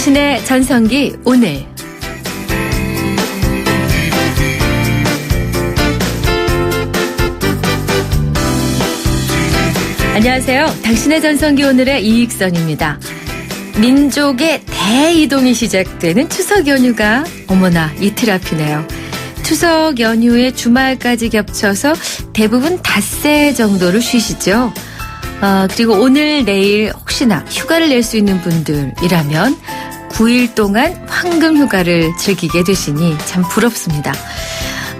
당신의 전성기 오늘. 안녕하세요. 당신의 전성기 오늘의 이익선입니다. 민족의 대이동이 시작되는 추석 연휴가 어머나 이틀 앞이네요. 추석 연휴에 주말까지 겹쳐서 대부분 닷새 정도를 쉬시죠. 그리고 오늘 내일 혹시나 휴가를 낼 수 있는 분들이라면 9일 동안 황금 휴가를 즐기게 되시니 참 부럽습니다.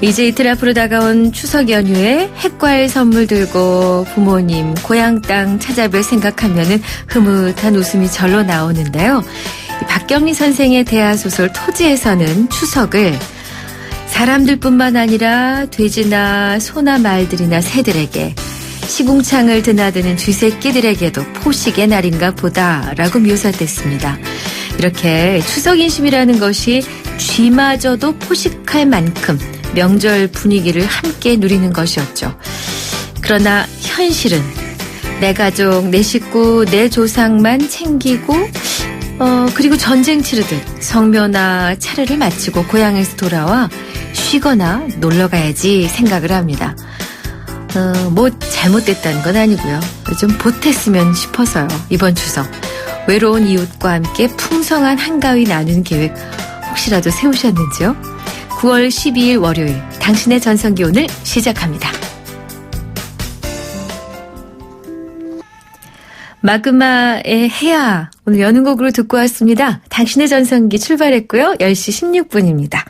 이제 이틀 앞으로 다가온 추석 연휴에 핵과일 선물 들고 부모님 고향 땅 찾아뵐 생각하면은 흐뭇한 웃음이 절로 나오는데요. 박경리 선생의 대하소설 토지에서는 추석을 사람들뿐만 아니라 돼지나 소나 말들이나 새들에게 시궁창을 드나드는 쥐새끼들에게도 포식의 날인가 보다라고 묘사됐습니다. 이렇게 추석 인심이라는 것이 쥐마저도 포식할 만큼 명절 분위기를 함께 누리는 것이었죠. 그러나 현실은 내 가족, 내 식구, 내 조상만 챙기고 그리고 전쟁 치르듯 성묘나 차례를 마치고 고향에서 돌아와 쉬거나 놀러 가야지 생각을 합니다. 뭐 잘못됐다는 건 아니고요. 좀 보탰으면 싶어서요. 이번 추석 외로운 이웃과 함께 풍성한 한가위 나누는 계획 혹시라도 세우셨는지요? 9월 12일 월요일 당신의 전성기 오늘 시작합니다. 마그마의 해야 오늘 여는 곡으로 듣고 왔습니다. 당신의 전성기 출발했고요. 10시 16분입니다.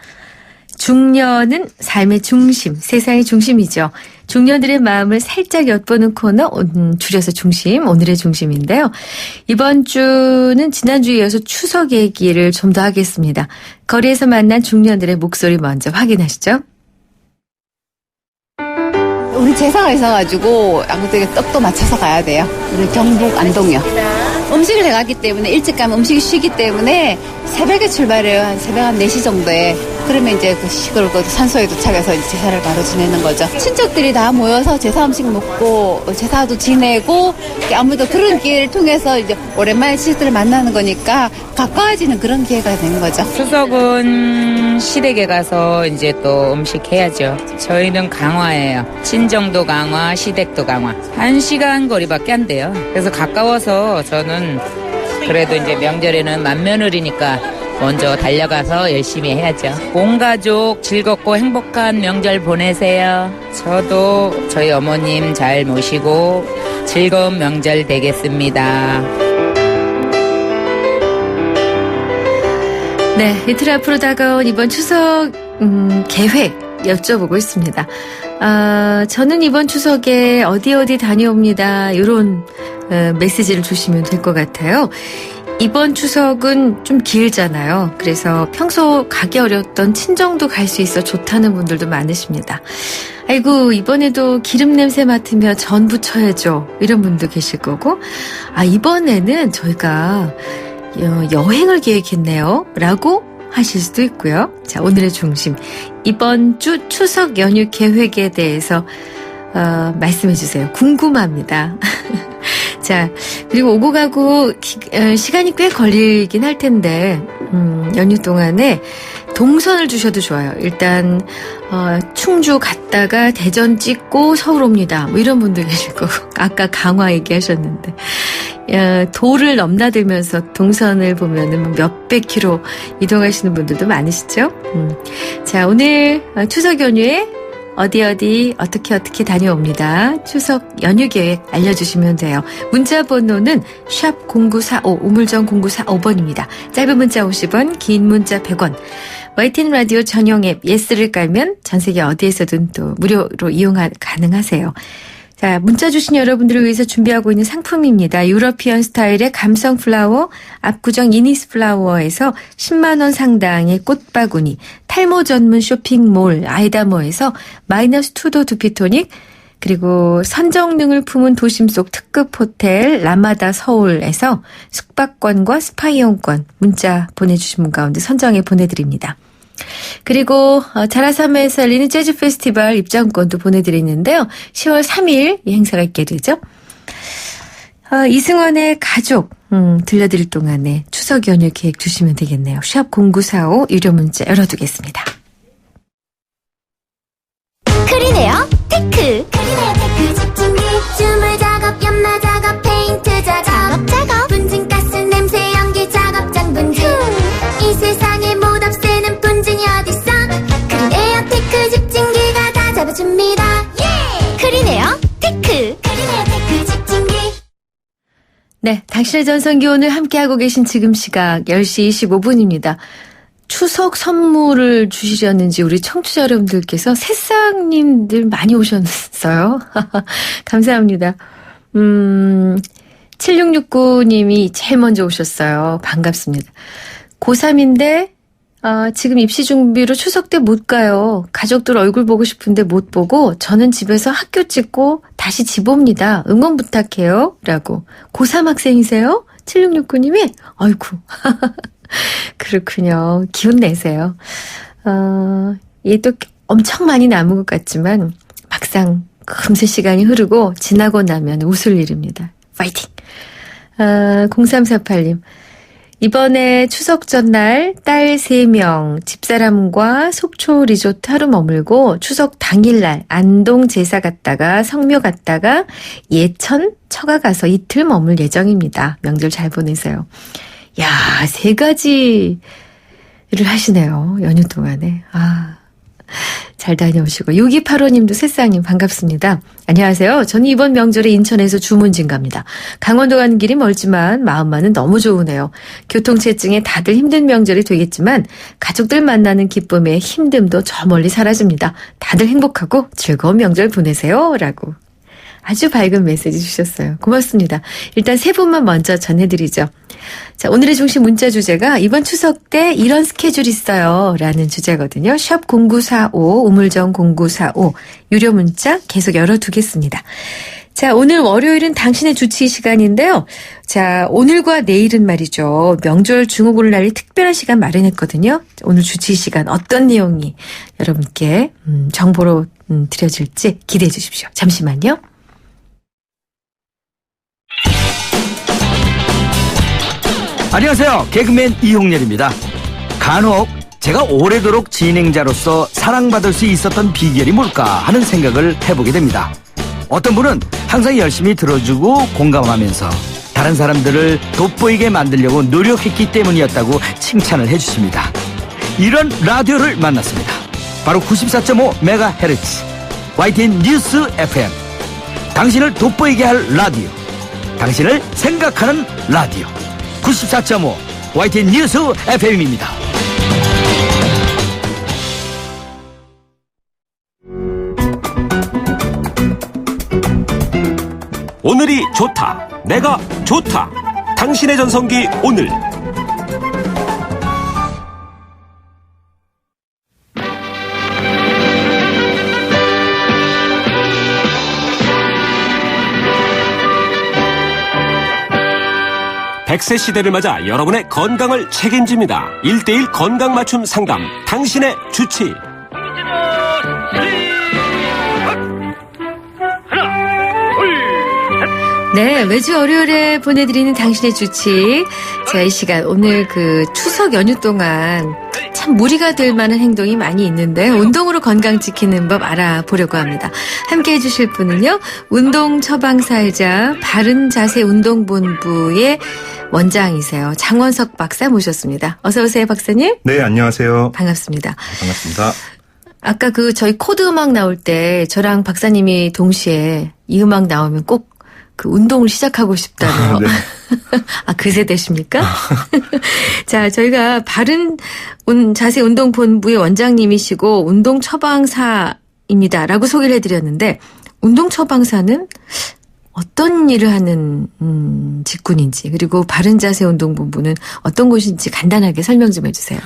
중년은 삶의 중심, 세상의 중심이죠. 중년들의 마음을 살짝 엿보는 코너, 줄여서 중심, 오늘의 중심인데요. 이번 주는 지난주에 이어서 추석 얘기를 좀 더 하겠습니다. 거리에서 만난 중년들의 목소리 먼저 확인하시죠. 우리 제사가 있어가지고 양쪽에 떡도 맞춰서 가야 돼요. 우리 경북 안동요. 음식을 해갔기 때문에 일찍 가면 음식이 쉬기 때문에 새벽에 출발해요. 한 새벽 한 4시 정도에. 그러면 이제 그 시골 산소에 도착해서 이제 제사를 바로 지내는 거죠. 친척들이 다 모여서 제사 음식 먹고 제사도 지내고 아무래도 그런 기회를 통해서 이제 오랜만에 친척들을 만나는 거니까 가까워지는 그런 기회가 되는 거죠. 추석은 시댁에 가서 이제 또 음식 해야죠. 저희는 강화예요. 친정도 강화, 시댁도 강화. 1시간 거리밖에 안 돼요. 그래서 가까워서 저는 그래도 이제 명절에는 맏며느리니까 먼저 달려가서 열심히 해야죠. 온 가족 즐겁고 행복한 명절 보내세요. 저도 저희 어머님 잘 모시고 즐거운 명절 되겠습니다. 네, 이틀 앞으로 다가온 이번 추석 계획 여쭤보고 있습니다. 저는 이번 추석에 어디 다녀옵니다. 이런 메시지를 주시면 될 것 같아요. 이번 추석은 좀 길잖아요. 그래서 평소 가기 어려웠던 친정도 갈 수 있어 좋다는 분들도 많으십니다. 아이고 이번에도 기름 냄새 맡으며 전 부쳐야죠. 이런 분도 계실 거고 이번에는 저희가 여행을 계획했네요. 라고 하실 수도 있고요. 자, 오늘의 중심. 이번 주 추석 연휴 계획에 대해서 말씀해 주세요. 궁금합니다. 자, 그리고 오고 가고 시간이 꽤 걸리긴 할 텐데 연휴 동안에 동선을 주셔도 좋아요. 일단 충주 갔다가 대전 찍고 서울 옵니다. 뭐 이런 분들 계실 거고 아까 강화 얘기하셨는데 도를 넘나들면서 동선을 보면은 몇백 킬로 이동하시는 분들도 많으시죠? 자, 오늘 추석 연휴에 어디 어떻게 다녀옵니다. 추석 연휴 계획 알려주시면 돼요. 문자 번호는 샵 0945 우물정 0945번입니다. 짧은 문자 50원, 긴 문자 100원. YTN 라디오 전용 앱 예스를 깔면 전 세계 어디에서든 또 무료로 이용 가능하세요. 자, 문자 주신 여러분들을 위해서 준비하고 있는 상품입니다. 유러피언 스타일의 감성 플라워, 압구정 이니스 플라워에서 10만 원 상당의 꽃바구니, 탈모 전문 쇼핑몰 아이다모에서 -2도 두피토닉, 그리고 선정능을 품은 도심 속 특급 호텔 라마다 서울에서 숙박권과 스파 이용권 문자 보내주신 분 가운데 선정해 보내드립니다. 그리고 자라섬에서 열리는 재즈 페스티벌 입장권도 보내드리는데요. 10월 3일 이 행사가 있게 되죠. 이승원의 가족 들려드릴 동안에 추석 연휴 계획 주시면 되겠네요. 샵 0945 유료 문자 열어두겠습니다. 크리네어 테크. 크리네어 테크 집중기 주물 작업 연마 작업 페인트 작업 분진가스 냄새 연기 작업장 분진 이 세상에 못 없애는 분진이 어딨어. 크리네어 테크 집중기가 다 잡아줍니다. 예! 크리네어 테크. 크리네어 테크 집중기. 네, 당신의 전성기 오늘 함께하고 계신 지금 시각 10시 25분입니다. 추석 선물을 주시려는지 우리 청취자 여러분들께서 새싹님들 많이 오셨어요. 감사합니다. 7669님이 제일 먼저 오셨어요. 반갑습니다. 고3인데 지금 입시 준비로 추석 때 못 가요. 가족들 얼굴 보고 싶은데 못 보고 저는 집에서 학교 찍고 다시 집 옵니다. 응원 부탁해요. 라고. 고3 학생이세요? 7669님이? 아이고. 그렇군요. 기운 내세요. 이게 또 엄청 많이 남은 것 같지만 막상 금세 시간이 흐르고 지나고 나면 웃을 일입니다. 파이팅! 0348님. 이번에 추석 전날 딸 3명 집사람과 속초 리조트 하루 머물고 추석 당일날 안동 제사 갔다가 성묘 갔다가 예천 처가 가서 이틀 머물 예정입니다. 명절 잘 보내세요. 야, 3가지를 하시네요. 연휴 동안에. 잘 다녀오시고. 6285님도 새싹님 반갑습니다. 안녕하세요. 저는 이번 명절에 인천에서 주문진 갑니다. 강원도 가는 길이 멀지만 마음만은 너무 좋으네요. 교통체증에 다들 힘든 명절이 되겠지만 가족들 만나는 기쁨에 힘듦도 저 멀리 사라집니다. 다들 행복하고 즐거운 명절 보내세요. 라고 아주 밝은 메시지 주셨어요. 고맙습니다. 일단 3분만 먼저 전해드리죠. 자, 오늘의 중심 문자 주제가 이번 추석 때 이런 스케줄 있어요 라는 주제거든요. 샵 0945 우물정 0945 유료 문자 계속 열어두겠습니다. 자, 오늘 월요일은 당신의 주치 시간인데요. 자, 오늘과 내일은 말이죠. 명절 중후군을 날릴 특별한 시간 마련했거든요. 오늘 주치 시간 어떤 내용이 여러분께 정보로 드려질지 기대해 주십시오. 잠시만요. 안녕하세요. 개그맨 이홍렬입니다. 간혹 제가 오래도록 진행자로서 사랑받을 수 있었던 비결이 뭘까 하는 생각을 해보게 됩니다. 어떤 분은 항상 열심히 들어주고 공감하면서 다른 사람들을 돋보이게 만들려고 노력했기 때문이었다고 칭찬을 해주십니다. 이런 라디오를 만났습니다. 바로 94.5MHz YTN 뉴스 FM. 당신을 돋보이게 할 라디오. 당신을 생각하는 라디오. 94.5 YTN 뉴스 FM입니다. 오늘이 좋다. 내가 좋다. 당신의 전성기 오늘. 백세 시대를 맞아 여러분의 건강을 책임집니다. 1:1 건강 맞춤 상담. 당신의 주치. 네, 매주 월요일에 보내드리는 당신의 주치. 자, 이 시간 오늘 그 추석 연휴 동안 참 무리가 될 만한 행동이 많이 있는데 운동으로 건강 지키는 법 알아보려고 합니다. 함께 해주실 분은요, 운동 처방사이자 바른자세 운동본부의 원장이세요. 장원석 박사 모셨습니다. 어서 오세요, 박사님. 네, 안녕하세요. 반갑습니다. 반갑습니다. 아까 그 저희 코드 음악 나올 때 저랑 박사님이 동시에 이 음악 나오면 꼭 그 운동을 시작하고 싶다네요. 네. 그 세대십니까? 자, 저희가 바른 자세 운동본부의 원장님이시고 운동 처방사입니다라고 소개를 해드렸는데 운동 처방사는 어떤 일을 하는 직군인지 그리고 바른 자세 운동본부는 어떤 곳인지 간단하게 설명 좀 해주세요.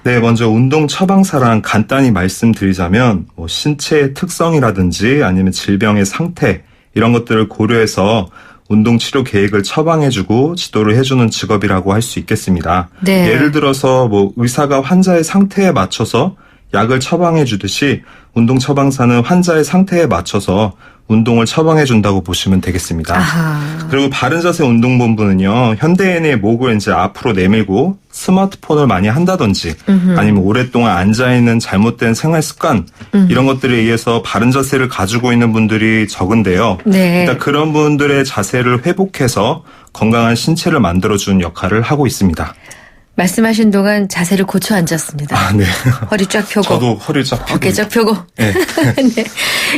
네, 먼저 운동 처방사란 간단히 말씀드리자면 신체의 특성이라든지 아니면 질병의 상태 이런 것들을 고려해서 운동치료 계획을 처방해주고 지도를 해주는 직업이라고 할 수 있겠습니다. 네. 예를 들어서 의사가 환자의 상태에 맞춰서 약을 처방해주듯이 운동 처방사는 환자의 상태에 맞춰서 운동을 처방해 준다고 보시면 되겠습니다. 아하. 그리고 바른자세 운동본부는요, 현대인의 목을 이제 앞으로 내밀고 스마트폰을 많이 한다든지 아니면 오랫동안 앉아있는 잘못된 생활 습관 이런 것들에 의해서 바른 자세를 가지고 있는 분들이 적은데요. 네. 일단 그런 분들의 자세를 회복해서 건강한 신체를 만들어주는 역할을 하고 있습니다. 말씀하신 동안 자세를 고쳐 앉았습니다. 아, 네. 허리 쫙 펴고. 저도 허리 쫙 펴고. 어깨 쫙 펴고. 네. 네.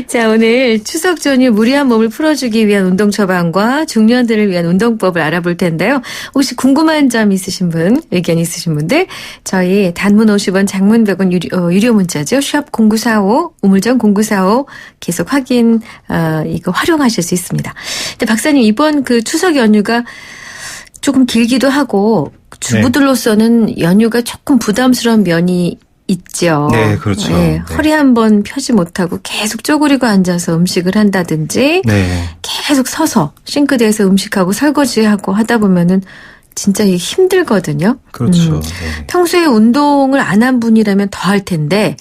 자, 오늘 추석 전후 무리한 몸을 풀어주기 위한 운동 처방과 중년들을 위한 운동법을 알아볼 텐데요. 혹시 궁금한 점 있으신 분, 의견 있으신 분들, 저희 단문 50원, 장문 100원 유료 문자죠. 샵 0945, 우물정 0945 계속 확인, 이거 활용하실 수 있습니다. 근데 박사님, 이번 그 추석 연휴가 조금 길기도 하고, 주부들로서는 연휴가 조금 부담스러운 면이 있죠. 네, 그렇죠. 네, 네. 허리 한번 펴지 못하고 계속 쪼그리고 앉아서 음식을 한다든지 네. 계속 서서 싱크대에서 음식하고 설거지하고 하다 보면은 진짜 이게 힘들거든요. 그렇죠. 네. 평소에 운동을 안 한 분이라면 더 할 텐데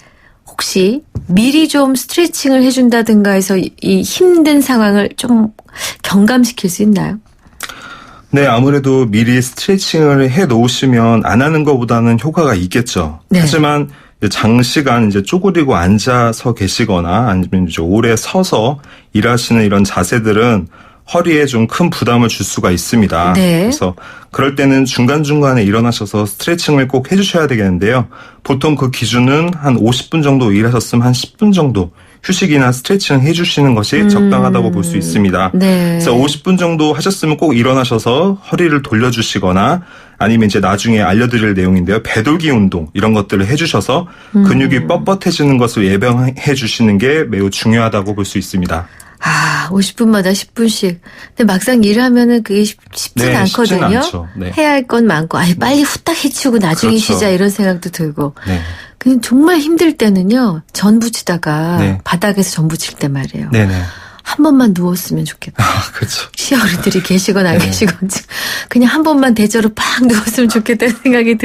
혹시 미리 좀 스트레칭을 해준다든가 해서 이 힘든 상황을 좀 경감시킬 수 있나요? 네, 아무래도 미리 스트레칭을 해 놓으시면 안 하는 것보다는 효과가 있겠죠. 네. 하지만 장시간 이제 쪼그리고 앉아서 계시거나 아니면 이제 오래 서서 일하시는 이런 자세들은 허리에 좀 큰 부담을 줄 수가 있습니다. 네. 그래서 그럴 때는 중간중간에 일어나셔서 스트레칭을 꼭 해주셔야 되겠는데요. 보통 그 기준은 한 50분 정도 일하셨으면 한 10분 정도 휴식이나 스트레칭 해주시는 것이 적당하다고 볼 수 있습니다. 네. 그래서 50분 정도 하셨으면 꼭 일어나셔서 허리를 돌려주시거나 아니면 이제 나중에 알려드릴 내용인데요. 배돌기 운동 이런 것들을 해주셔서 근육이 뻣뻣해지는 것을 예방해 주시는 게 매우 중요하다고 볼 수 있습니다. 아, 50분마다 10분씩. 근데 막상 일을 하면은 그게 쉽진 네, 않거든요. 쉽진 않죠. 네. 해야 할 건 많고, 아예 빨리 후딱 해치우고 나중에 그렇죠. 쉬자 이런 생각도 들고. 네. 그냥 정말 힘들 때는요, 전 부치다가 네. 바닥에서 전 부칠 때 말이에요. 네네. 한 번만 누웠으면 좋겠다. 아, 그렇죠. 시어른들이 계시건 안 네. 계시건 그냥 한 번만 대저로 팍 누웠으면 좋겠다는 생각이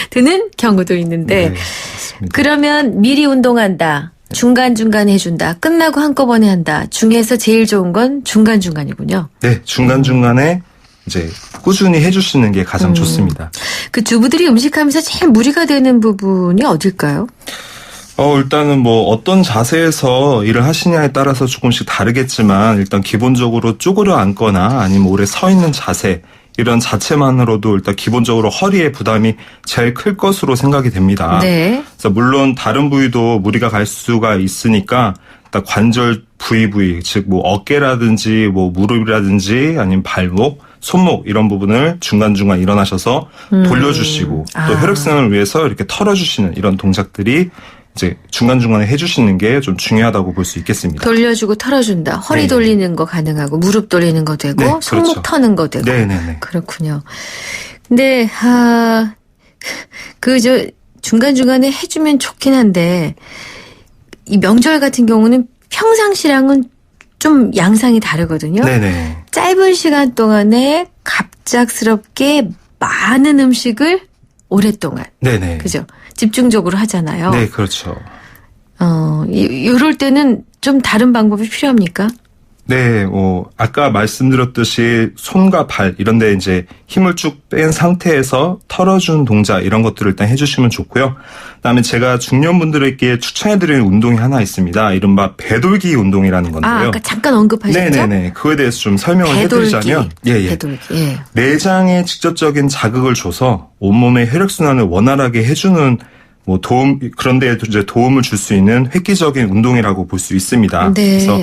드는 경우도 있는데 네, 맞습니다. 그러면 미리 운동한다. 중간중간 해준다. 끝나고 한꺼번에 한다. 중에서 제일 좋은 건 중간중간이군요. 네, 중간중간에 이제 꾸준히 해주시는 게 가장 좋습니다. 그 주부들이 음식하면서 제일 무리가 되는 부분이 어딜까요? 일단은 뭐 어떤 자세에서 일을 하시냐에 따라서 조금씩 다르겠지만 일단 기본적으로 쪼그려 앉거나 아니면 오래 서 있는 자세 이런 자체만으로도 일단 기본적으로 허리의 부담이 제일 클 것으로 생각이 됩니다. 네. 그래서 물론 다른 부위도 무리가 갈 수가 있으니까 일단 관절 부위 즉 뭐 어깨라든지 뭐 무릎이라든지 아니면 발목, 손목 이런 부분을 중간중간 일어나셔서 돌려주시고 또 혈액순환을 위해서 이렇게 털어주시는 이런 동작들이 이제 중간중간에 해주시는 게 좀 중요하다고 볼 수 있겠습니다. 돌려주고 털어준다. 허리 네. 돌리는 거 가능하고 무릎 돌리는 거 되고 네, 손목 그렇죠. 터는 거 되고. 네네네. 그렇군요. 근데 중간중간에 해주면 좋긴 한데 이 명절 같은 경우는 평상시랑은 좀 양상이 다르거든요. 네네. 짧은 시간 동안에 갑작스럽게 많은 음식을 오랫동안. 네네. 그죠? 집중적으로 하잖아요. 네, 그렇죠. 이럴 때는 좀 다른 방법이 필요합니까? 네, 아까 말씀드렸듯이 손과 발 이런 데 이제 힘을 쭉 뺀 상태에서 털어준 동작 이런 것들을 일단 해주시면 좋고요. 그다음에 제가 중년분들에게 추천해드리는 운동이 하나 있습니다. 이른바 배돌기 운동이라는 건데요. 아까 잠깐 언급하셨죠? 네네네. 그거에 대해서 좀 설명을 배돌기. 해드리자면, 배돌기. 예. 내장에 직접적인 자극을 줘서 온몸의 혈액순환을 원활하게 해주는 그런데 이제 도움을 줄 수 있는 획기적인 운동이라고 볼 수 있습니다. 네. 그래서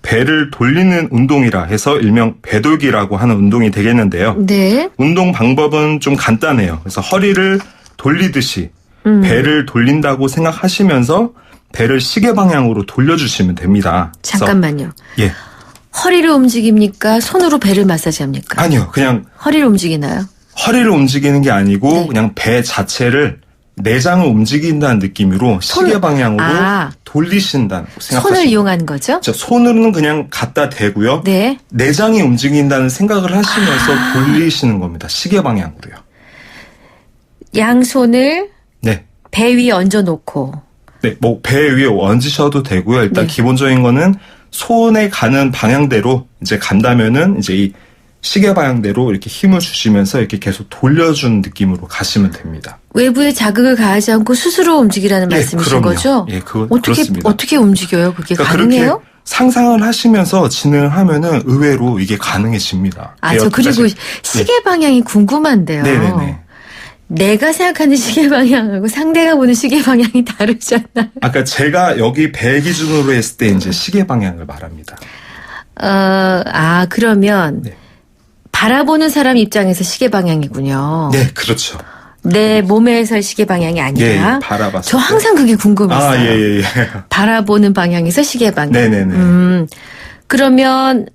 배를 돌리는 운동이라 해서 일명 배돌기라고 하는 운동이 되겠는데요. 네. 운동 방법은 좀 간단해요. 그래서 허리를 돌리듯이 배를 돌린다고 생각하시면서 배를 시계 방향으로 돌려주시면 됩니다. 그래서 잠깐만요. 예. 허리를 움직입니까? 손으로 배를 마사지합니까? 아니요. 그냥 허리를 움직이나요? 허리를 움직이는 게 아니고 네. 그냥 배 자체를 내장을 움직인다는 느낌으로 시계 방향으로 돌리신다고 생각하시면 손을 이용한 거죠? 손으로는 그냥 갖다 대고요. 네. 내장이 움직인다는 생각을 하시면서 돌리시는 겁니다. 시계 방향으로요. 양손을 네. 배 위에 얹어놓고 네, 배 위에 얹으셔도 되고요. 일단 네. 기본적인 거는 손에 가는 방향대로 이제 간다면은 이제 이 시계 방향대로 이렇게 힘을 주시면서 이렇게 계속 돌려주는 느낌으로 가시면 됩니다. 외부에 자극을 가하지 않고 스스로 움직이라는 말씀이신 그럼요. 거죠? 예, 그렇습니다. 어떻게 움직여요? 그게 그러니까 가능해요? 그렇게 상상을 하시면서 진행을 하면은 의외로 이게 가능해집니다. 아, 저 그리고 시계 방향이 궁금한데요. 네네네. 내가 생각하는 시계 방향하고 상대가 보는 시계 방향이 다르잖아요. 아까 제가 여기 배 기준으로 했을 때 이제 시계 방향을 말합니다. 그러면 네. 바라보는 사람 입장에서 시계 방향이군요. 네, 그렇죠. 내 몸에서 시계 방향이 아니라. 예, 바라봤을 저 때. 항상 그게 궁금했어요. 예. 바라보는 방향에서 시계 방향. 네네네. 그러면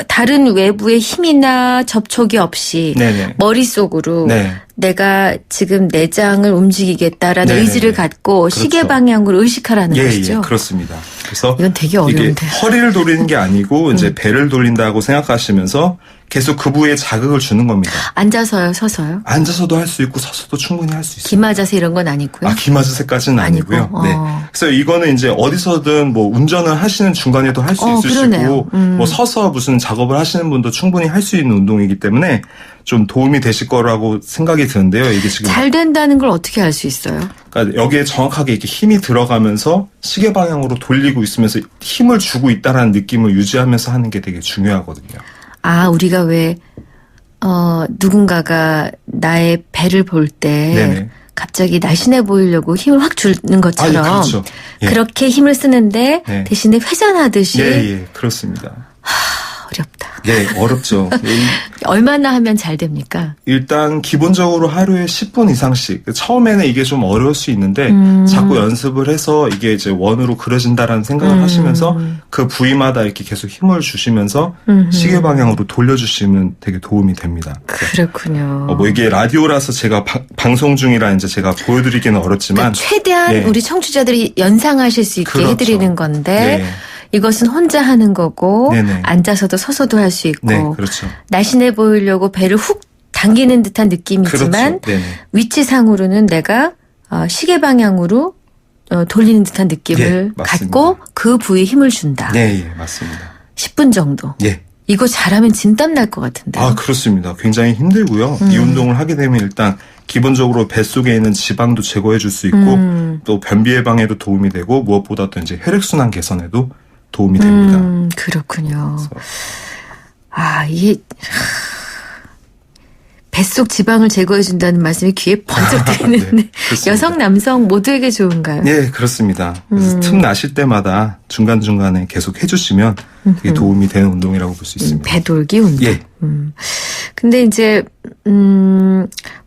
다른 외부의 힘이나 접촉이 없이 네네. 머릿속으로 네. 내가 지금 내장을 움직이겠다라는 네네네. 의지를 갖고 그렇죠. 시계 방향으로 의식하라는 것이죠. 예, 그렇습니다. 그래서 이건 되게 이게 어려운데. 허리를 돌리는 게 아니고 이제 배를 돌린다고 생각하시면서 계속 그 부위에 자극을 주는 겁니다. 앉아서요, 서서요? 앉아서도 할 수 있고 서서도 충분히 할 수 있습니다. 기마자세 이런 건 아니고요. 기마자세까지는 아니고요. 아니고, 네. 그래서 이거는 이제 어디서든 뭐 운전을 하시는 중간에도 할 수 있으시고, 그러네요. 뭐 서서 무슨 작업을 하시는 분도 충분히 할 수 있는 운동이기 때문에 좀 도움이 되실 거라고 생각이 드는데요. 이게 지금 잘 된다는 걸 어떻게 알 수 있어요? 그러니까 여기에 정확하게 이렇게 힘이 들어가면서 시계 방향으로 돌리고 있으면서 힘을 주고 있다라는 느낌을 유지하면서 하는 게 되게 중요하거든요. 우리가 왜 누군가가 나의 배를 볼 때 네네. 갑자기 날씬해 보이려고 힘을 확 주는 것처럼 그렇죠. 예. 그렇게 힘을 쓰는데 네. 대신에 회전하듯이 예, 그렇습니다. 어렵다. 예, 어렵죠. 얼마나 하면 잘 됩니까? 일단 기본적으로 하루에 10분 이상씩 처음에는 이게 좀 어려울 수 있는데 자꾸 연습을 해서 이게 이제 원으로 그려진다라는 생각을 하시면서 그 부위마다 이렇게 계속 힘을 주시면서 시계 방향으로 돌려주시면 되게 도움이 됩니다. 그렇군요. 뭐 이게 라디오라서 제가 방송 중이라 이제 제가 보여드리기는 어렵지만 그러니까 최대한 네. 우리 청취자들이 연상하실 수 있게 그렇죠. 해드리는 건데 네. 이것은 혼자 하는 거고 네네. 앉아서도 서서도 할 수 있고 네, 그렇죠. 날씬해 보이려고 배를 훅 당기는 듯한 느낌이지만 그렇죠. 네네. 위치상으로는 내가 시계 방향으로 돌리는 듯한 느낌을 예, 맞습니다. 갖고 그 부위에 힘을 준다. 네, 예, 맞습니다. 10분 정도. 예. 이거 잘하면 진땀 날 것 같은데. 그렇습니다. 굉장히 힘들고요. 이 운동을 하게 되면 일단 기본적으로 뱃속에 있는 지방도 제거해 줄 수 있고 또 변비 예방에도 도움이 되고 무엇보다도 이제 혈액순환 개선에도 도움이 됩니다. 그렇군요. 이게 뱃속 지방을 제거해 준다는 말씀이 귀에 번쩍 들리는데 네, 그렇습니다. 여성 남성 모두에게 좋은가요? 네, 그렇습니다. 그래서 틈 나실 때마다 중간중간에 계속 해주시면 되게 도움이 되는 운동이라고 볼 수 있습니다. 배돌기 운동. 예. 근데 이제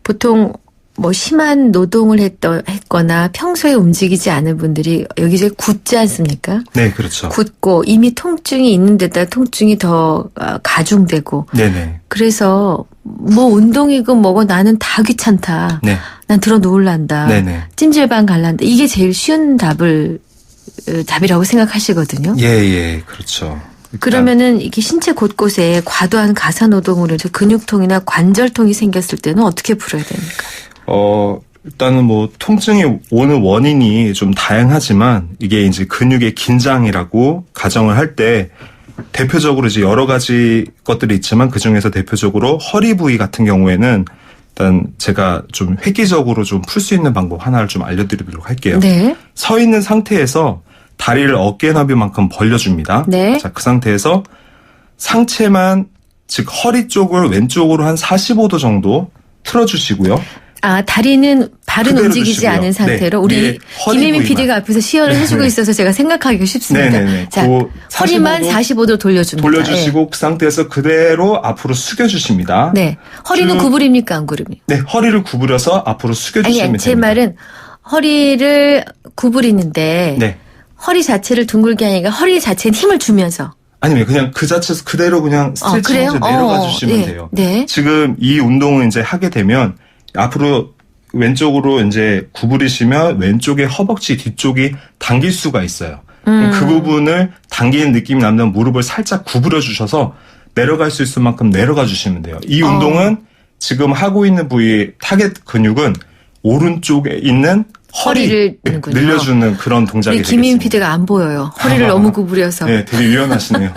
보통 뭐 심한 노동을 했거나 평소에 움직이지 않은 분들이 여기저기 굳지 않습니까? 네, 그렇죠. 굳고 이미 통증이 있는 데다 통증이 더 가중되고 네네. 그래서 뭐 운동이고 뭐고 나는 다 귀찮다. 네. 난 들어 놓을란다. 네네. 찜질방 갈란다. 이게 제일 쉬운 답이라고 생각하시거든요. 예, 그렇죠. 일단 그러면은 이게 신체 곳곳에 과도한 가사노동으로 해서 근육통이나 관절통이 생겼을 때는 어떻게 풀어야 됩니까? 일단은 뭐 통증이 오는 원인이 좀 다양하지만 이게 이제 근육의 긴장이라고 가정을 할 때 대표적으로 이제 여러 가지 것들이 있지만 그 중에서 대표적으로 허리 부위 같은 경우에는 일단 제가 좀 획기적으로 좀 풀 수 있는 방법 하나를 좀 알려드리도록 할게요. 네. 서 있는 상태에서 다리를 어깨 너비만큼 벌려줍니다. 네. 자, 그 상태에서 상체만 즉 허리 쪽을 왼쪽으로 한 45도 정도 틀어주시고요. 다리는 발은 그대로 움직이지 두시고요. 않은 상태로 네. 우리 예, 허리 김혜민 부위만. PD가 앞에서 시연을 해주고 있어서 제가 생각하기가 쉽습니다. 네네네. 자, 그 허리만 45도 돌려줍니다. 돌려주시고 그 상태에서 그대로 앞으로 숙여주십니다. 네. 허리는 쭉. 구부립니까 안 구부립니까? 네, 허리를 구부려서 앞으로 숙여주시면 아니, 됩니다. 제 말은 허리를 구부리는데 네. 허리 자체를 둥글게 하니까 허리 자체에 힘을 주면서. 아니면 그냥 그 자체에서 그대로 그냥 스트레칭 그래요? 내려가 주시면 네. 돼요. 네. 지금 이 운동을 이제 하게 되면 앞으로 왼쪽으로 이제 구부리시면 왼쪽의 허벅지 뒤쪽이 당길 수가 있어요. 그럼 그 부분을 당기는 느낌이 나면 무릎을 살짝 구부려 주셔서 내려갈 수 있을 만큼 내려가 주시면 돼요. 이 운동은 지금 하고 있는 부위 타겟 근육은 오른쪽에 있는 허리를 드는군요. 늘려주는 그런 동작이 우리 김인 되겠습니다. PD가 안 보여요. 허리를 너무 구부려서. 네, 되게 유연하시네요.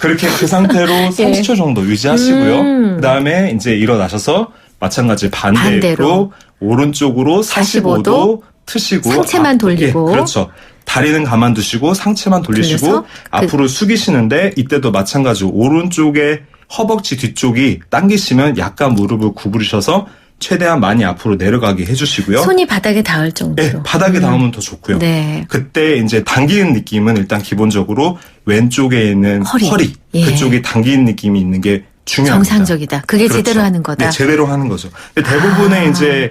그렇게 그 상태로 30초 정도 유지하시고요. 그다음에 이제 일어나셔서 마찬가지 반대로 오른쪽으로 45도 트시고 상체만 돌리고. 예, 그렇죠. 다리는 가만두시고 상체만 돌리시고 돌려서 앞으로 숙이시는데 이때도 마찬가지로 오른쪽에 허벅지 뒤쪽이 당기시면 약간 무릎을 구부리셔서 최대한 많이 앞으로 내려가게 해주시고요. 손이 바닥에 닿을 정도로. 네, 바닥에 닿으면 더 좋고요. 네. 그때 이제 당기는 느낌은 일단 기본적으로 왼쪽에 있는 허리 예. 그쪽이 당기는 느낌이 있는 게 중요합니다. 정상적이다. 그게 그렇죠. 제대로 하는 거다. 네, 제대로 하는 거죠. 근데 대부분의 이제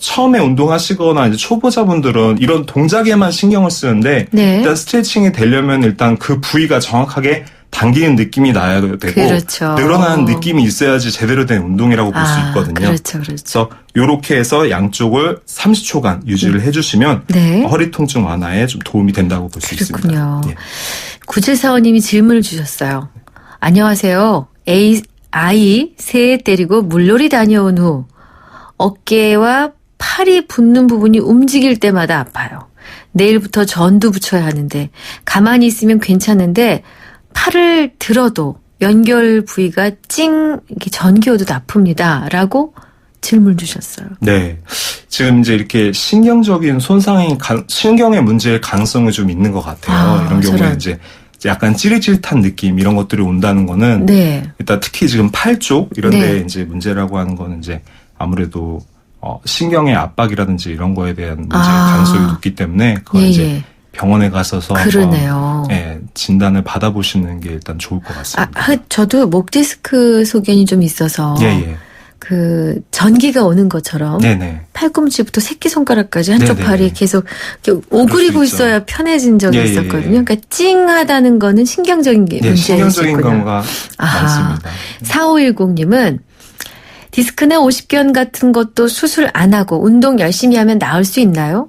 처음에 운동하시거나 이제 초보자분들은 이런 동작에만 신경을 쓰는데 네. 일단 스트레칭이 되려면 일단 그 부위가 정확하게 당기는 느낌이 나야 되고 그렇죠. 늘어나는 느낌이 있어야지 제대로 된 운동이라고 볼 수 있거든요. 그렇죠. 그래서 이렇게 해서 양쪽을 30초간 유지를 해주시면 네. 허리 통증 완화에 좀 도움이 된다고 볼 수 있습니다. 그렇군요. 예. 9745님이 질문을 주셨어요. 안녕하세요. 아이 새 데리고 물놀이 다녀온 후 어깨와 팔이 붙는 부분이 움직일 때마다 아파요. 내일부터 전두 붙여야 하는데 가만히 있으면 괜찮은데 팔을 들어도 연결 부위가 이렇게 전기오듯 아픕니다. 라고 질문 주셨어요. 네. 지금 이제 이렇게 신경적인 신경의 문제의 가능성이 좀 있는 것 같아요. 이런 경우에 저런. 이제 약간 찌릿찌릿한 느낌 이런 것들이 온다는 거는 네. 일단 특히 지금 팔 쪽 이런 네. 데 이제 문제라고 하는 거는 이제 아무래도 신경의 압박이라든지 이런 거에 대한 문제의 가능성이 높기 때문에 그걸 예, 이제 예. 병원에 가셔서 그러네요. 예, 진단을 받아보시는 게 일단 좋을 것 같습니다. 저도 목 디스크 소견이 좀 있어서 예. 그 전기가 오는 것처럼 네네. 팔꿈치부터 새끼손가락까지 한쪽 네네. 팔이 계속 이렇게 오그리고 있죠. 있어야 편해진 적이 예, 예, 있었거든요. 예. 그러니까 찡하다는 거는 신경적인 게 네, 문제일 수 신경적인 있군요. 경우가 많습니다. 4510님은 디스크나 오십견 같은 것도 수술 안 하고 운동 열심히 하면 나을 수 있나요?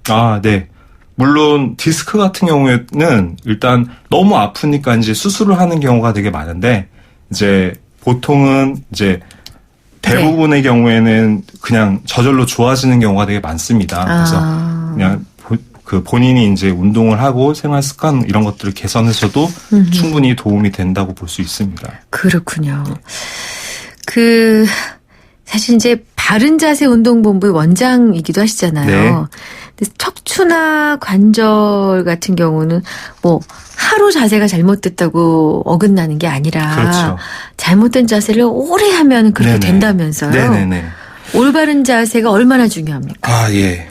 아, 네. 물론 디스크 같은 경우에는 일단 너무 아프니까 이제 수술을 하는 경우가 되게 많은데 이제 보통은 이제 대부분의 경우에는 그냥 저절로 좋아지는 경우가 되게 많습니다. 그래서 그냥 본인이 이제 운동을 하고 생활 습관 이런 것들을 개선해서도 충분히 도움이 된다고 볼 수 있습니다. 그렇군요. 사실 이제 바른자세 운동본부의 원장이기도 하시잖아요. 네. 근데 척추나 관절 같은 경우는 뭐 하루 자세가 잘못됐다고 어긋나는 게 아니라 그렇죠. 잘못된 자세를 오래 하면 그렇게 네네. 된다면서요. 네네네. 올바른 자세가 얼마나 중요합니까? 아, 예.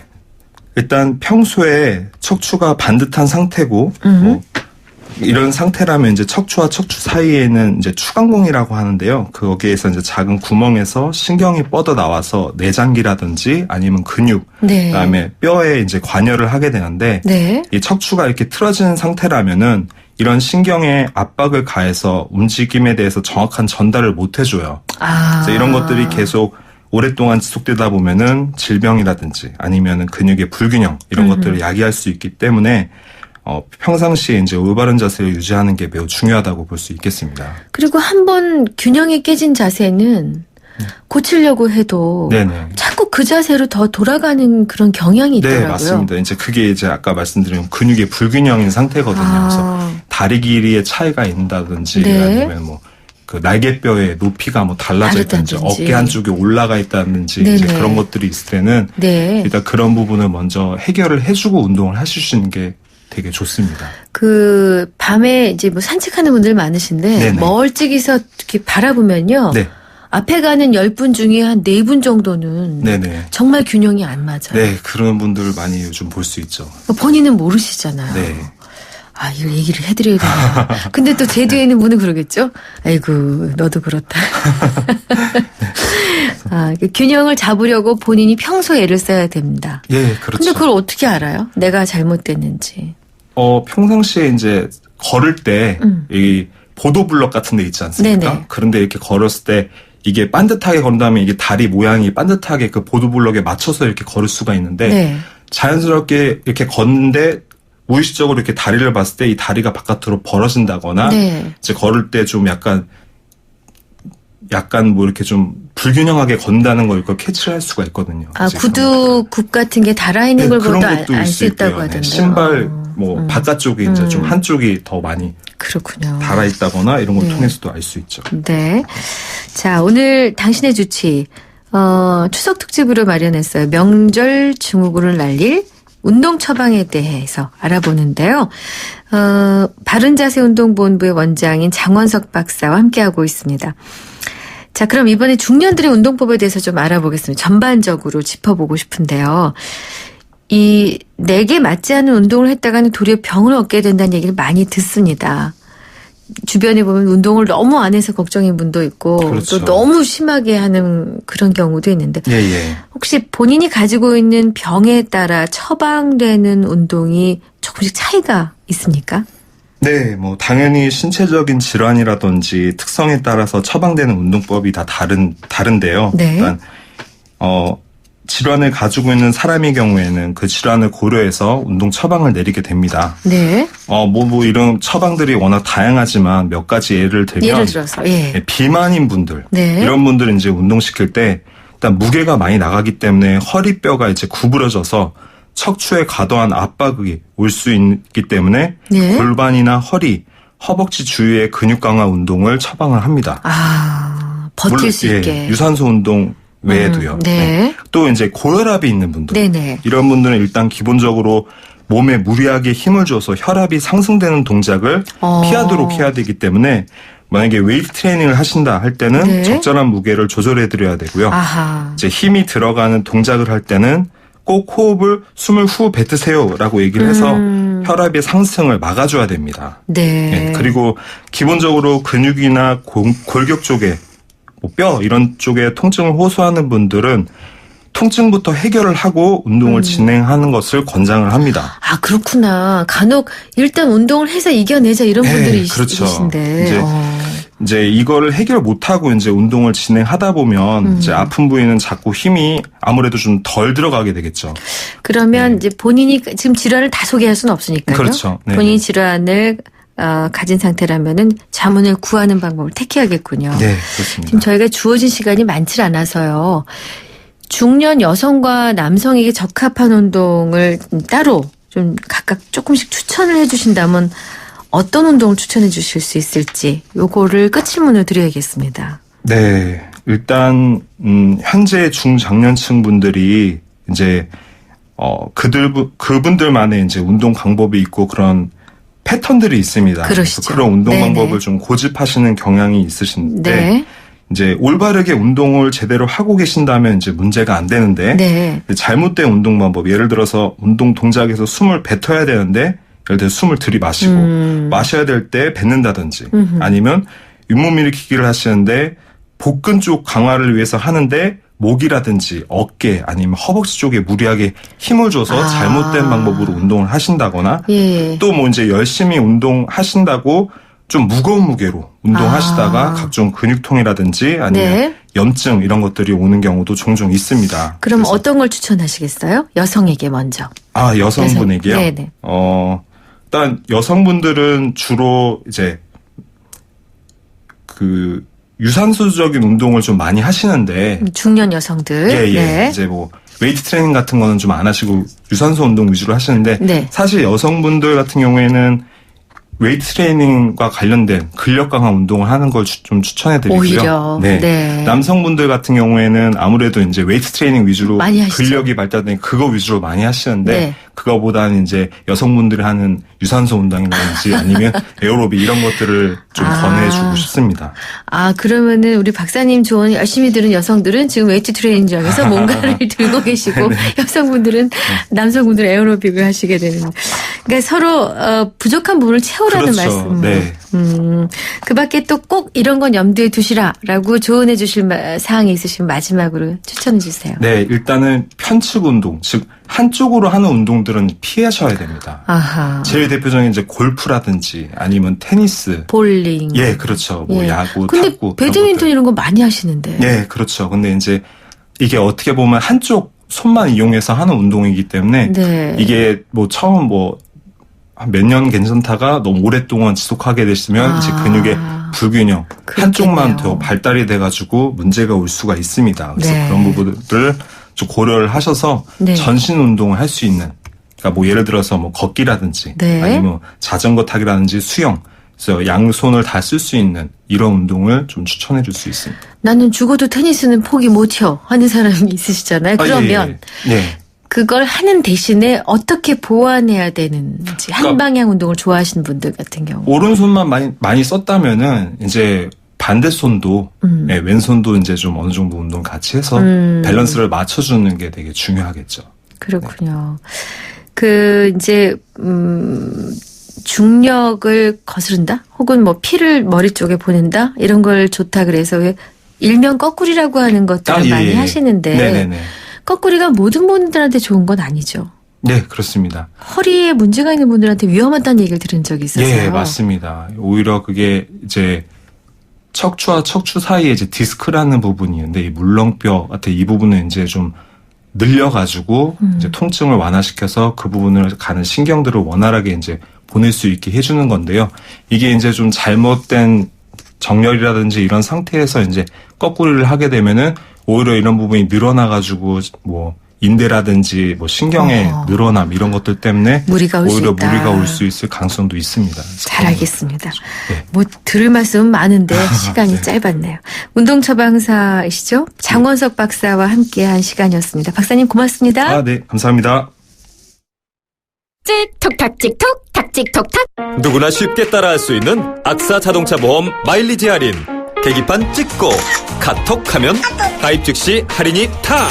일단 평소에 척추가 반듯한 상태고 뭐 이런 상태라면 이제 척추와 척추 사이에는 이제 추간공이라고 하는데요. 거기에서 이제 작은 구멍에서 신경이 뻗어 나와서 내장기라든지 아니면 근육, 네. 그다음에 뼈에 이제 관여를 하게 되는데 네. 이 척추가 이렇게 틀어지는 상태라면은 이런 신경에 압박을 가해서 움직임에 대해서 정확한 전달을 못 해줘요. 그래서 이런 것들이 계속 오랫동안 지속되다 보면은 질병이라든지 아니면은 근육의 불균형 이런 것들을 야기할 수 있기 때문에 평상시에 이제 올바른 자세를 유지하는 게 매우 중요하다고 볼 수 있겠습니다. 그리고 한번 균형이 깨진 자세는 고치려고 해도 네네. 자꾸 그 자세로 더 돌아가는 그런 경향이 있더라고요. 네, 맞습니다. 이제 그게 이제 아까 말씀드린 근육의 불균형인 상태거든요. 그래서 다리 길이의 차이가 있다든지 네. 아니면 뭐 그 날개뼈의 높이가 뭐 달라져 있다든지 다르다든지. 어깨 한쪽이 올라가 있다든지 네네. 이제 그런 것들이 있을 때는 네. 일단 그런 부분을 먼저 해결을 해주고 운동을 하시는 게 되게 좋습니다. 밤에 이제 뭐 산책하는 분들 많으신데 네네. 멀찍이서 이렇게 바라보면요. 네, 앞에 가는 10분 중에 한 4분 정도는 네네. 정말 균형이 안 맞아요. 네, 그런 분들 많이 요즘 볼 수 있죠. 본인은 모르시잖아요. 네. 이거 얘기를 해드려야 되나. 근데 또 제 뒤에 있는 분은 그러겠죠? 아이고, 너도 그렇다. 균형을 잡으려고 본인이 평소에 애를 써야 됩니다. 예, 그렇죠. 근데 그걸 어떻게 알아요? 내가 잘못됐는지. 평상시에 이제 걸을 때, 이 보도블럭 같은 데 있지 않습니까? 네네. 그런데 이렇게 걸었을 때, 이게 반듯하게 걸은다면 이게 다리 모양이 반듯하게 그 보도블럭에 맞춰서 이렇게 걸을 수가 있는데, 네. 자연스럽게 이렇게 걷는데, 무의식적으로 이렇게 다리를 봤을 때 이 다리가 바깥으로 벌어진다거나, 네. 이제 걸을 때 좀 약간, 약간 뭐 이렇게 좀 불균형하게 건다는 걸 캐치를 할 수가 있거든요. 아, 이제 구두 굽 같은 게 달아있는 걸 그런 보다 것도 알 있을 수 있다고 있고요. 하던데요. 신발 뭐 바깥쪽에 이제 좀 한쪽이 더 많이 그렇군요. 달아 있다거나 이런 걸 네. 통해서도 알 수 있죠. 네. 자, 오늘 당신의 주치, 추석 특집으로 마련했어요. 명절 증후군을 날릴 운동 처방에 대해서 알아보는데요. 바른자세운동본부의 원장인 장원석 박사와 함께하고 있습니다. 자, 그럼 이번에 중년들의 운동법에 대해서 좀 알아보겠습니다. 전반적으로 짚어보고 싶은데요. 내게 맞지 않는 운동을 했다가는 도리어 병을 얻게 된다는 얘기를 많이 듣습니다. 주변에 보면 운동을 너무 안 해서 걱정인 분도 있고 그렇죠. 또 너무 심하게 하는 그런 경우도 있는데 예. 혹시 본인이 가지고 있는 병에 따라 처방되는 운동이 조금씩 차이가 있습니까? 네, 뭐 당연히 신체적인 질환이라든지 특성에 따라서 처방되는 운동법이 다 다른데요. 네. 일단 질환을 가지고 있는 사람의 경우에는 그 질환을 고려해서 운동 처방을 내리게 됩니다. 네. 뭐 이런 처방들이 워낙 다양하지만 몇 가지 예를 들면 예를 들어서 비만인 분들 네. 이런 분들은 이제 운동시킬 때 일단 무게가 많이 나가기 때문에 허리뼈가 이제 구부러져서 척추에 과도한 압박이 올 수 있기 때문에 네. 골반이나 허리, 허벅지 주위의 근육 강화 운동을 처방을 합니다. 버틸 물론, 수 있게. 유산소 운동 외에도요. 네. 또 이제 고혈압이 있는 분들. 네네. 이런 분들은 일단 기본적으로 몸에 무리하게 힘을 줘서 혈압이 상승되는 동작을 피하도록 해야 되기 때문에 만약에 웨이트 트레이닝을 하신다 할 때는 네. 적절한 무게를 조절해 드려야 되고요. 아하. 이제 힘이 들어가는 동작을 할 때는 꼭 숨을 후 뱉으세요라고 얘기를 해서 혈압의 상승을 막아줘야 됩니다. 네. 그리고 기본적으로 근육이나 골격 쪽에 뭐 뼈 이런 쪽에 통증을 호소하는 분들은 통증부터 해결을 하고 운동을 진행하는 것을 권장을 합니다. 아, 그렇구나. 간혹 일단 운동을 해서 이겨내자 이런 분들이 그렇죠. 있으신데. 이제 이거를 해결 못하고 이제 운동을 진행하다 보면 이제 아픈 부위는 자꾸 힘이 아무래도 좀 덜 들어가게 되겠죠. 그러면 이제 본인이 지금 질환을 다 소개할 수는 없으니까요. 그렇죠. 네. 본인이 질환을 가진 상태라면은 자문을 구하는 방법을 택해야겠군요. 네, 그렇습니다. 지금 저희가 주어진 시간이 많지 않아서요. 중년 여성과 남성에게 적합한 운동을 따로 좀 각각 조금씩 추천을 해주신다면 어떤 운동을 추천해 주실 수 있을지 요거를 끝질문을 드려야겠습니다. 네, 일단 현재 중장년층 분들이 이제 그분들만의 이제 운동 방법이 있고 그런 패턴들이 있습니다. 그러시죠. 그래서 그런 운동 네네. 방법을 좀 고집하시는 경향이 있으신데 네. 이제 올바르게 운동을 제대로 하고 계신다면 이제 문제가 안 되는데 네. 잘못된 운동 방법, 예를 들어서 운동 동작에서 숨을 뱉어야 되는데 예를 들어 숨을 들이마시고 마셔야 될 때 뱉는다든지 아니면 잇몸 일으키기를 하시는데 복근 쪽 강화를 위해서 하는데 목이라든지 어깨 아니면 허벅지 쪽에 무리하게 힘을 줘서 잘못된 방법으로 운동을 하신다거나 예. 또 뭐 이제 열심히 운동하신다고 좀 무거운 무게로 운동하시다가 각종 근육통이라든지 아니면 네. 염증 이런 것들이 오는 경우도 종종 있습니다. 그럼 그래서 어떤 걸 추천하시겠어요? 여성에게 먼저. 여성분에게요? 네네. 일단 여성분들은 주로 이제 그 유산소적인 운동을 좀 많이 하시는데 중년 여성들. 예. 네. 이제 뭐 웨이트 트레이닝 같은 거는 좀 안 하시고 유산소 운동 위주로 하시는데 네. 사실 여성분들 같은 경우에는 웨이트 트레이닝과 관련된 근력 강화 운동을 하는 걸 좀 추천해 드리고요. 오히려. 네. 남성분들 같은 경우에는 아무래도 이제 웨이트 트레이닝 위주로 많이 하시죠. 근력이 발달된 그거 위주로 많이 하시는데 네. 그거보다는 이제 여성분들이 하는 유산소 운동이라든지 아니면 에어로빅 이런 것들을 좀 권해주고 싶습니다. 그러면은 우리 박사님 조언 열심히 들은 여성들은 지금 웨이트 트레이닝장에서 뭔가를 들고 계시고 여성분들은 남성분들은 에어로빅을 하시게 되는. 그러니까 서로 부족한 부분을 채우라는 그렇죠. 말씀. 네. 그 밖에 또 꼭 이런 건 염두에 두시라라고 조언해 주실 사항이 있으시면 마지막으로 추천해 주세요. 네, 일단은 편측 운동, 즉 한쪽으로 하는 운동들은 피하셔야 됩니다. 아하. 제일 대표적인 이제 골프라든지 아니면 테니스, 볼링. 예, 그렇죠. 뭐 예. 야구, 근데 탁구, 배드민턴 이런 거 많이 하시는데. 예, 그렇죠. 근데 이제 이게 어떻게 보면 한쪽 손만 이용해서 하는 운동이기 때문에 네. 이게 뭐 처음 한 몇 년 괜찮다가 너무 오랫동안 지속하게 되시면 이제 근육에 불균형, 그렇겠네요. 한쪽만 더 발달이 돼가지고 문제가 올 수가 있습니다. 그래서 네. 그런 부분들을 좀 고려를 하셔서 네. 전신 운동을 할 수 있는, 그러니까 뭐 예를 들어서 뭐 걷기라든지 네. 아니면 자전거 타기라든지 수영, 그래서 양손을 다 쓸 수 있는 이런 운동을 좀 추천해 줄 수 있습니다. 나는 죽어도 테니스는 포기 못해요 하는 사람이 있으시잖아요. 그러면 네. 그걸 하는 대신에 어떻게 보완해야 되는지 한방향 운동을 좋아하시는 분들 같은 경우. 오른손만 많이 썼다면은 이제 반대손도 네, 왼손도 이제 좀 어느 정도 운동 같이 해서 밸런스를 맞춰주는 게 되게 중요하겠죠. 그렇군요. 그 이제 중력을 거스른다? 혹은 뭐 피를 머리 쪽에 보낸다? 이런 걸 좋다 그래서 왜 일명 거꾸리라고 하는 것들을 많이 하시는데 네네네. 거꾸리가 모든 분들한테 좋은 건 아니죠. 네, 그렇습니다. 허리에 문제가 있는 분들한테 위험하다는 얘기를 들은 적이 있어서요. 예, 맞습니다. 오히려 그게 이제 척추와 척추 사이에 이제 디스크라는 부분이 있는데 이 물렁뼈 같은 이 부분은 이제 좀 늘려가지고 이제 통증을 완화시켜서 그 부분을 가는 신경들을 원활하게 이제 보낼 수 있게 해주는 건데요. 이게 이제 좀 잘못된 정렬이라든지 이런 상태에서 이제 거꾸리를 하게 되면은 오히려 이런 부분이 늘어나가지고 뭐 인대라든지 뭐 신경의 늘어남 이런 것들 때문에 무리가 올 수 오히려 있다. 무리가 올 수 있을 가능성도 있습니다. 잘 알겠습니다. 네. 뭐 들을 말씀은 많은데 시간이 짧았네요. 운동 처방사이시죠? 장원석 박사와 함께한 시간이었습니다. 박사님 고맙습니다. 아, 네, 감사합니다. 찍톡탁 찍톡 탁찍톡탁. 누구나 쉽게 따라할 수 있는 악사 자동차 보험 마일리지 할인. 계기판 찍고 카톡하면 가입 즉시 할인이 탁.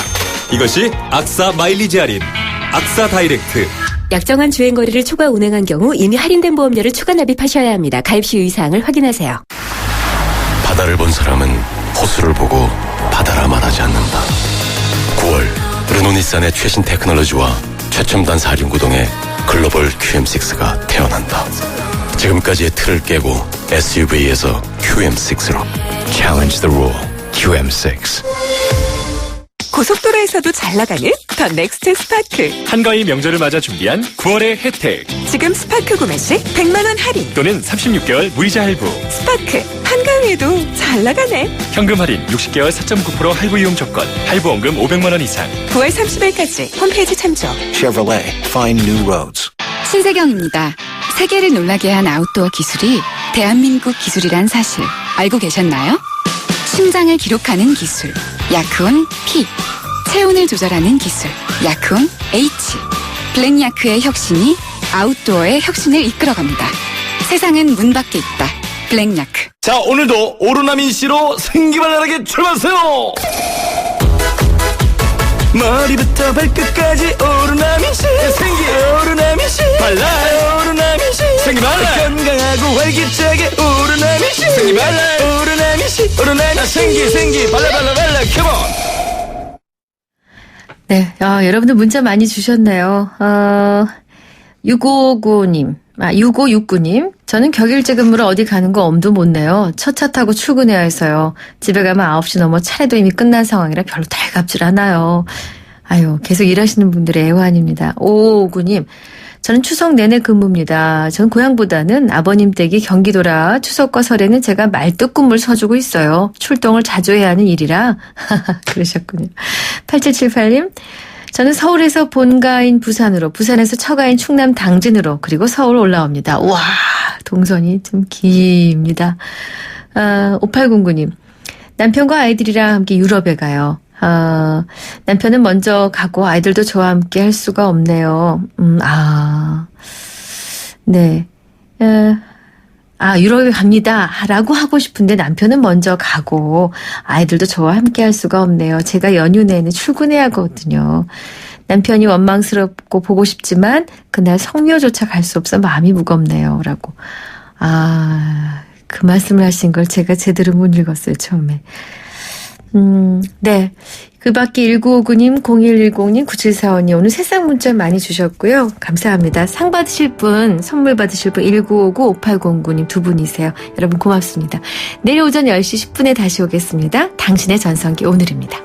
이것이 악사 마일리지 할인. 악사 다이렉트. 약정한 주행거리를 초과 운행한 경우 이미 할인된 보험료를 추가 납입하셔야 합니다. 가입 시 유의사항을 확인하세요. 바다를 본 사람은 호수를 보고 바다라 말하지 않는다. 9월 르노니산의 최신 테크놀로지와 최첨단 사륜구동의 글로벌 QM6가 태어난다. 지금까지의 틀을 깨고 SUV에서 QM6로 Challenge the rule. QM6. 고속도로에서도 잘 나가는 더 넥스트 스파크. 한가위 명절을 맞아 준비한 9월의 혜택. 지금 스파크 구매 시 100만 원 할인. 또는 36개월 무이자 할부. 스파크 한가위에도 잘 나가네. 현금 할인 60개월 4.9% 할부 이용 조건. 할부원금 500만 원 이상. 9월 30일까지 홈페이지 참조. Chevrolet. Find new roads. 신세경입니다. 세계를 놀라게 한 아웃도어 기술이 대한민국 기술이란 사실 알고 계셨나요? 심장을 기록하는 기술 야크온 P, 체온을 조절하는 기술 야크온 H, 블랙야크의 혁신이 아웃도어의 혁신을 이끌어갑니다. 세상은 문 밖에 있다. 블랙야크. 자, 오늘도 오로나민 씨로 생기발랄하게 출발하세요. 머리부터 발끝까지 오로나민 씨. 생기 오로나민 씨. 발랄 오로나민 씨. 생기 발랄. 건강하고 활기차게 오로나민 씨. 생기 발랄 오로나민 씨. 오로나민 씨. 생기 발랄 컴온. 네, 여러분들 문자 많이 주셨네요. 6569님. 저는 격일제 근무로 어디 가는 거 엄두 못 내요. 첫 차 타고 출근해야 해서요. 집에 가면 9시 넘어 차례도 이미 끝난 상황이라 별로 달갑질 않아요. 아유, 계속 일하시는 분들의 애환입니다. 5559님. 저는 추석 내내 근무입니다. 전 고향보다는 아버님 댁이 경기도라 추석과 설에는 제가 말뚝근무를 서주고 있어요. 출동을 자주 해야 하는 일이라. 그러셨군요. 8778님. 저는 서울에서 본가인 부산으로, 부산에서 처가인 충남 당진으로, 그리고 서울 올라옵니다. 와, 동선이 좀 깁니다. 5809님. 남편과 아이들이랑 함께 유럽에 가요. 남편은 먼저 가고 아이들도 저와 함께 할 수가 없네요. 네. 유럽에 갑니다. 라고 하고 싶은데 남편은 먼저 가고 아이들도 저와 함께 할 수가 없네요. 제가 연휴 내내 출근해야 하거든요. 남편이 원망스럽고 보고 싶지만 그날 성묘조차 갈 수 없어 마음이 무겁네요. 라고. 그 말씀을 하신 걸 제가 제대로 못 읽었어요, 처음에. 네. 그 밖에 1959님, 0110님, 9745님 오늘 새싹 문자 많이 주셨고요. 감사합니다. 상 받으실 분, 선물 받으실 분 1959, 5809님 두 분이세요. 여러분 고맙습니다. 내일 오전 10시 10분에 다시 오겠습니다. 당신의 전성기 오늘입니다.